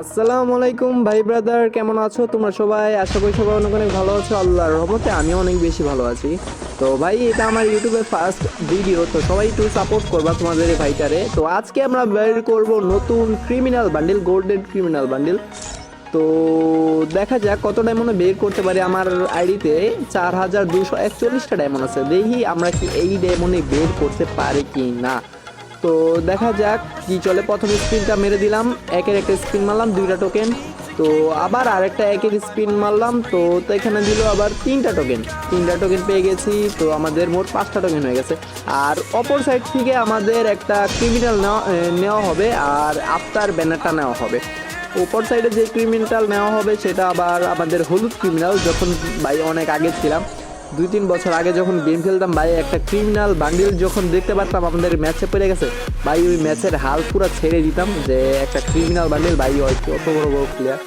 আসসালামু আলাইকুম ভাই ব্রাদার, কেমন আছো তোমরা সবাই? আশা করি সবাই অনেক অনেক ভালো আছো। আল্লাহর রহমতে আমি অনেক বেশি ভালো আছি। তো ভাই, এটা আমার ইউটিউবের ফার্স্ট ভিডিও, তো সবাই একটু সাপোর্ট করবা তোমাদের এই ভাইটারে। তো আজকে আমরা বের করব নতুন criminal bundle, golden criminal bundle. তো দেখা যাক কত ডায়মন্ড বের করতে পারি। আমার আইডিতে 4241টা ডায়মন্ড আছে, দেখি আমরা কি এই ডায়মন্ডে বের করতে পারি কি না। তো দেখা যাক কি চলে। প্রথম স্পিনটা মেরে দিলাম, একের একটা স্পিন মারলাম, 2টা টোকেন। তো আবার আরেকটা একের স্পিন মারলাম, তো এখানে দিল আবার 3টা টোকেন পেয়ে গেছি। তো আমাদের মোট 5টা টোকেন হয়ে গেছে। আর অপর সাইড থেকে আমাদের একটা ক্রিমিনাল নেওয়া হবে, আর আফতার ব্যানারটা নেওয়া হবে। উপর সাইডে যে ক্রিমিনাল নেওয়া হবে সেটা আবার আমাদের হলুদ ক্রিমিনাল। যখন ভাই অনেক আগে ছিলাম, 2-3 বছর আগে যখন গেম খেলতাম ভাই, একটা ক্রিমিনাল বান্ডিল যখন দেখতে পারতাম আমাদের ম্যাচে পড়ে গেছে ভাই, ওই ম্যাচের হাল পুরো ছেড়ে দিতাম যে একটা ক্রিমিনাল বান্ডিল ভাই হয় অত বড় বড় প্লেয়ার।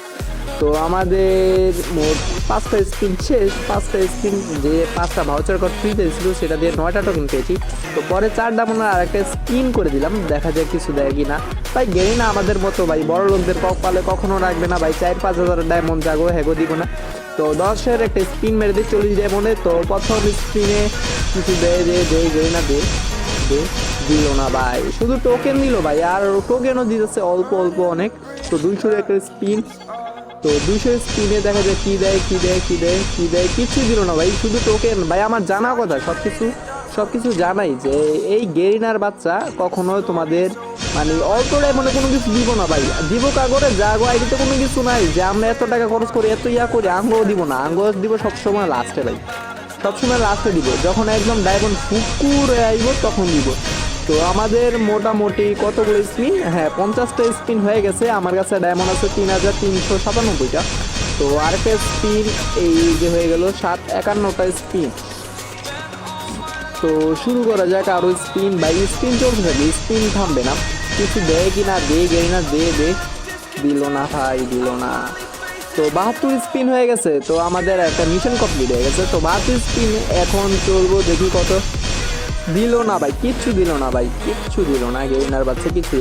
তো আমাদের মোট 5টা স্পিন শেষ। 5টা স্পিন, যে 5টা ভাউচার কোড ফ্রিতে ছিল সেটা দিয়ে 9টা টোকেন পেয়েছি। তো পরে 4টা মনে আর একটা স্পিন করে দিলাম, দেখা যায় কিছু দেয় কি না। ভাই গেই না আমাদের মতো ভাই, বড় লোকদের কপালে কখনো রাখবে না ভাই। 4-5 হাজার ডায়মন্ড জাগো হেগো দিব না। তো 10-এর একটা স্পিন মেরে দিই 40 ডায়মন্ডে। তো প্রথম স্পিনে কিছু দেয় দেয় না দে দিল না ভাই, শুধু টোকেন দিল ভাই, আর টোকেনও দিতেছে অল্প অল্প অনেক। তো 200-এর একটা স্পিন, তো 200 স্পিনে দেখা যায় কি দেয়, কিছু দিল না ভাই, শুধু টোকেন। ভাই আমার জানা কথা, সবকিছু জানাই যে এই গেরিনার বাচ্চা কখনো তোমাদের মানে অল্প ডায়মন্ডে কোনো কিছু দিব না ভাই। দিব কাগরে জাগো আইডিতে কোনো কিছু নাই যে আমরা এত টাকা খরচ করি, এত ইয়া করি, আঙ্গও দিব না। আঙ্গ দিব সবসময় লাস্টে ভাই, সবসময় লাস্টে দিব, যখন একদম ডায়মন্ড ফুকুর আইব তখন দিব। তো আমাদের মোটামুটি কতগুলো স্পিন, হ্যাঁ 50টা স্পিন হয়ে গেছে। আমার কাছে ডায়মন্ড আছে 3397টা। তো আরেকটা স্পিন এই যে হয়ে গেল 51টা স্পিন। তো শুরু করা যাক আরো স্পিন ভাই, স্পিন চলতে থাকে, স্পিন থামবে না। কিছু দেয় কি না দে গেই না দে দিল না ভাই, দিল না। তো 72 স্পিন হয়ে গেছে। তো আমাদের একটা মিশন কমপ্লিট হয়ে গেছে। তো 72 স্পিন এখন চলবো, দেখি কত। দিল না ভাই, কিচ্ছু দিল না ভাই, কিচ্ছু দিল না গেইনার বাচ্চা, কিছু।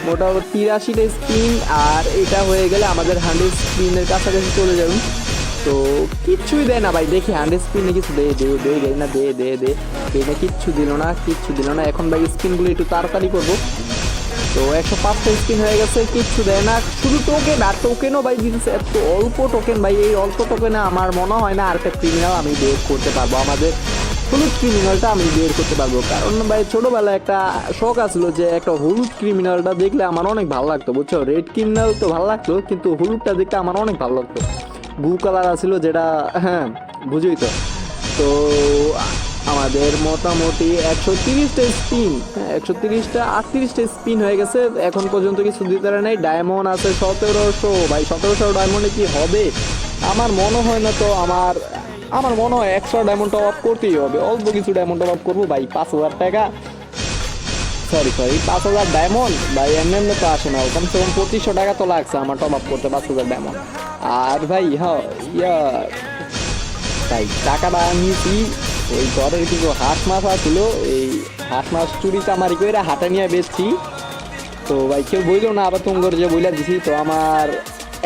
মোটামুটি 83টা স্পিন, আর এটা হয়ে গেলে আমাদের 100 স্পিনের কাছাকাছি চলে যাবে। তো কিচ্ছুই দেয় না ভাই, দেখি 100 স্পিনে কিছু দে না না কিচ্ছু দিল না। এখন ভাই স্পিনগুলো একটু তাড়াতাড়ি করবো। তো 105টা স্পিন হয়ে গেছে, কিচ্ছু দেয় না, শুধু টোকেন। আর টোকেনও ভাই দিতেছে এত অল্প টোকেন ভাই, এই অল্প টোকেনে আমার মনে হয় না আরেকটা ক্রিমিনাল আমি বের করতে পারবো। আমাদের হলুদ ক্রিমিনালটা আমি বের করতে পারবো, কারণ ভাই ছোটবেলায় একটা শখ আসলো যে একটা হলুদ ক্রিমিনালটা দেখলে আমার অনেক ভালো লাগতো, বুঝছো? রেড ক্রিমিনাল তো ভালো লাগতো, কিন্তু হলুদটা দেখতে আমার অনেক ভালো লাগতো। ব্লু কালার আছিল যেটা, হ্যাঁ বুঝোই তো। তো আমাদের মোটামুটি 130টা স্পিন, 38টা স্পিন হয়ে গেছে। এখন পর্যন্ত কিছু দিতে পারে নাই। ডায়মন্ড আছে 1700 ভাই, 1700 ডায়মন্ডে কি হবে? আমার মনে হয় না। তো আমার মনে হয় এক্সট্রা ডায়মন্ড টপ আপ করতেই হবে, অল্প কিছু ডায়মন্ড টপ আপ করবো ভাই। 5000 টাকা, সরি 5000 ডায়মন্ড ভাই এমনি তো আসে না, কমসে কম 2500 টাকা তো লাগছে আমার টপ আপ করতে 5000 ডায়মন্ড। আর ভাই হ্যাঁ ভাই টাকাটা নিয়েছি, ওই ঘরের কিছু হাঁস মাছ আছিল, এই হাঁস মাছ চুরি চামারি করে হাটে নিয়ে বেচছি। তো ভাই কেউ বইলো না, আবার তোমার যে বইলা দিছি। তো আমার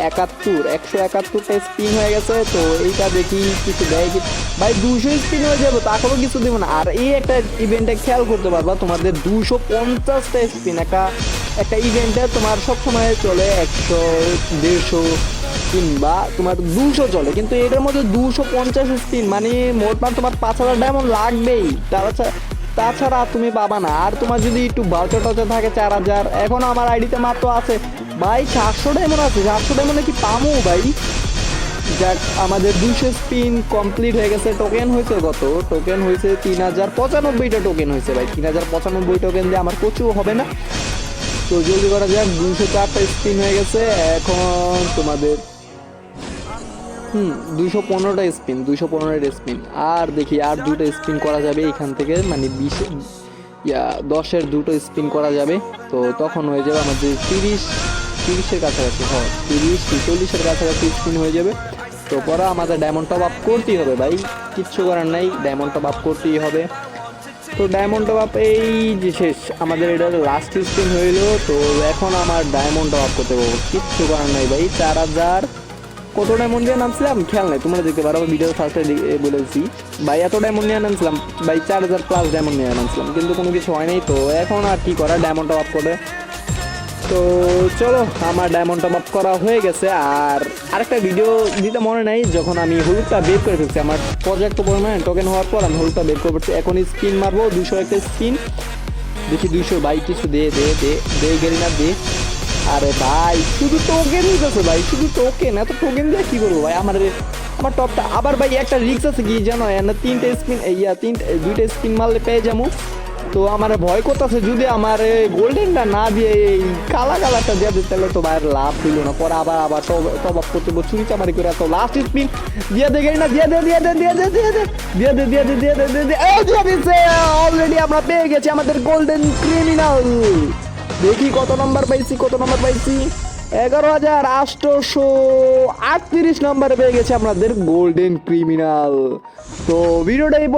171টা স্পিন হয়ে গেছে। তো এইটা দেখি কিছু দেয় কি ভাই, 200 স্পিন হয়ে যাবো তারপরেও কিছু দিব না। আর এই একটা ইভেন্টে খেয়াল করতে পারবা, তোমাদের 250টা স্পিন একটা ইভেন্টে তোমার সবসময় চলে 100, 150 কিংবা তোমার 200 চলে, কিন্তু এটার মধ্যে 250 স্পিন মানে মোট তোমার 5000 ডায়মন্ড লাগবেই, তাছাড়া তুমি পাবা না। আর তোমার যদি একটু ভাউচার টাউচার থাকে 4000, এখন আমার আইডিতে মাত্র আছে ভাই 400 ডায়মন্ড আছে। 400 ডায়মন্ডে কি পামো ভাই? যাক, আমাদের 200 স্পিন কমপ্লিট হয়ে গেছে। টোকেন হয়েছে কত? টোকেন হয়েছে 3095টা টোকেন হয়েছে ভাই। 3095 টোকেন দিয়ে আমার প্রচুর হবে না। তো জলদি করা যাক, 204টা স্পিন হয়ে গেছে। এখন তোমাদের 215টা স্পিন। আর দেখি আর 2টা স্পিন করা যাবে এখান থেকে, মানে 10-এর 2টো স্পিন করা যাবে। তো তখন হয়ে যাবে আমাদের 30-এর কাছাকাছি, 30-40-এর কাছাকাছি স্পিন হয়ে যাবে। তো পরে আমাদের ডায়মন্ড টপ আপ করতেই হবে ভাই, কিচ্ছু করার নাই, ডায়মন্ড টপ আপ করতেই হবে। তো ডায়মন্ড টপ আপ এই যে শেষ, আমাদের এটা লাস্ট স্পিন হইলো। তো এখন আমার ডায়মন্ড টপ আপ করতে পারবো, কিচ্ছু করার নাই ভাই। 4000 কত ডায়মন্ড দিয়ে নামছিলাম খেয়াল নাই, তোমরা দেখতে পারো ভিডিও ফার্স্টে বলেছি ভাই এত ডায়মন্ড নিয়ে নামছিলাম ভাই, 4000 প্লাস ডায়মন্ড নিয়ে নামছিলাম, কিন্তু কোনো কিছু হয় নাই। তো এখন আর কি করা, ডায়মন্ড টপ আপ করে। তো চলো আমার ডায়মন্ড টপ আপ করা হয়ে গেছে। আর আরেকটা ভিডিও দিতে মনে নাই, যখন আমি হলুদটা বের করে ফেলছি আমার পর্যাপ্ত পরিমাণে টোকেন হওয়ার পর আমি হলুদটা বের করে ফেলছি। এখন স্পিন মারবো 200 একটা স্পিন, দেখি 200 ভাই কিছু দে দে দে দে গেলি না দে। আরে ভাই শুধু টোকেন দিতেছে ভাই, শুধু টোকেন, এত টোকেন দিয়ে কি করবো ভাই। আমার টপটা আবার ভাই একটা রিক্স আছে কি জানো, তিনটে স্পিন দুইটা স্পিন মারলে পেয়ে যাবো। তো আমার ভয় করতেছে যদি আমার গোল্ডেনটা না দিয়ে এই কালা কালারটা দিয়ে দিতে, তাহলে তো ভাইয়ের লাভ হইল না। পরে আবার টপ আপ করতে চুরি চামারি করে। তো লাস্ট স্পিন দিয়ে দে না, দিয়ে দে দিয়ে দে দিয়ে দে দিয়ে দে দিয়ে দে দিয়ে দে দিয়ে দে দিয়ে দে দিয়ে দিচ্ছে। অলরেডি আমরা পেয়ে গেছি আমাদের গোল্ডেন ক্রিমিনাল। দেখি কত নম্বর পাইছি, কত নম্বর পাইছি, 11,838 নম্বরে পেয়ে গেছে আমাদের গোল্ডেন ক্রিমিনাল। তো ভিডিওটা এই